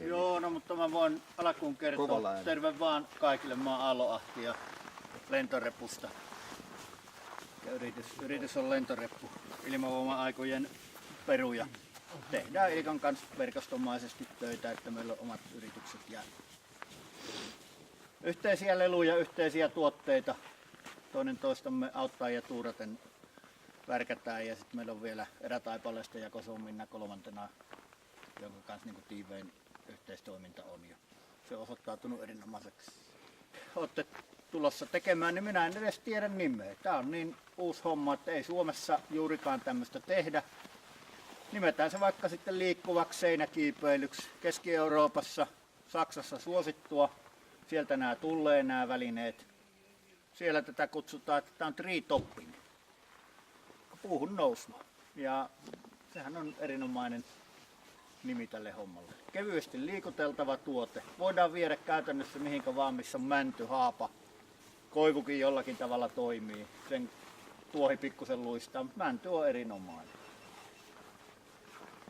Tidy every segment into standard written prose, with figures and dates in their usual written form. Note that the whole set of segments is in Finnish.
Joo, no mutta mä voin alkuun kertoa. Terve vaan kaikille. Mä oon Aalo Ahti ja lentorepusta. Ja yritys on lentoreppu. Ilmavoima-aikojen peruja. Tehdään Ilkan kanssa verkostomaisesti töitä, että meillä on omat yritykset ja yhteisiä leluja, yhteisiä tuotteita. Toinen toistamme auttaa ja tuuraten värkätään ja sitten meillä on vielä Erätaipaleesta ja Koson Minna kolmantena, jonka kanssa niin tiivein yhteistoiminta on ja se on osoittautunut erinomaiseksi. Olette tulossa tekemään, niin minä en edes tiedä nimeä. Tää on niin uusi homma, että ei Suomessa juurikaan tämmöistä tehdä. Nimetään se vaikka sitten liikkuvaksi seinäkiipeilyksi. Keski-Euroopassa, Saksassa suosittua. Sieltä nämä tulee nämä välineet. Siellä tätä kutsutaan, että tämä on tree topping. Puuhun nousma. Ja sehän on erinomainen nimi tälle hommalle. Kevyesti liikuteltava tuote. Voidaan viedä käytännössä mihinkä vaan, missä on mänty, haapa, koivukin jollakin tavalla toimii. Sen tuohi pikkusen luistaa, mutta mänty on erinomainen.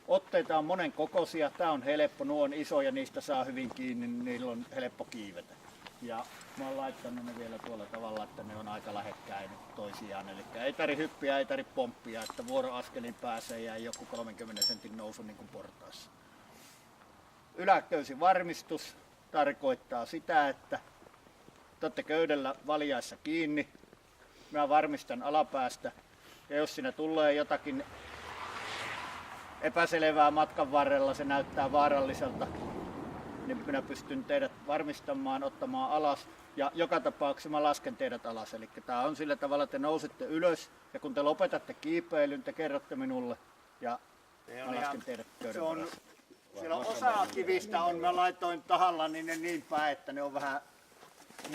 Otteita on monen kokoisia. Tää on helppo, nuo on isoja, niistä saa hyvin kiinni, niin niillä on helppo kiivetä. Ja mä oon laittanut ne vielä tuolla tavalla, että ne on aika lähekkäin toisiaan. Eli ei tarvitse hyppiä, ei tarvitse pomppia, että vuoroaskelin pääsee ja joku 30 sentin nousu niin kuin portaassa. Yläköysi varmistus tarkoittaa sitä, että te olette köydellä valjaissa kiinni. Mä varmistan alapäästä ja jos siinä tulee jotakin epäselvää matkan varrella, se näyttää vaaralliselta, niin minä pystyn teidät varmistamaan, ottamaan alas ja joka tapauksessa mä lasken teidät alas. Eli tää on sillä tavalla, että te nousette ylös ja kun te lopetatte kiipeilyn, te kerrotte minulle ja mä lasken teidät köyden varassa. Siellä on osa kivistä, mä laitoin tahalla ne niin päin, että ne on vähän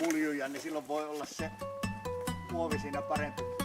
muljuja, niin silloin voi olla se muovi siinä parempi.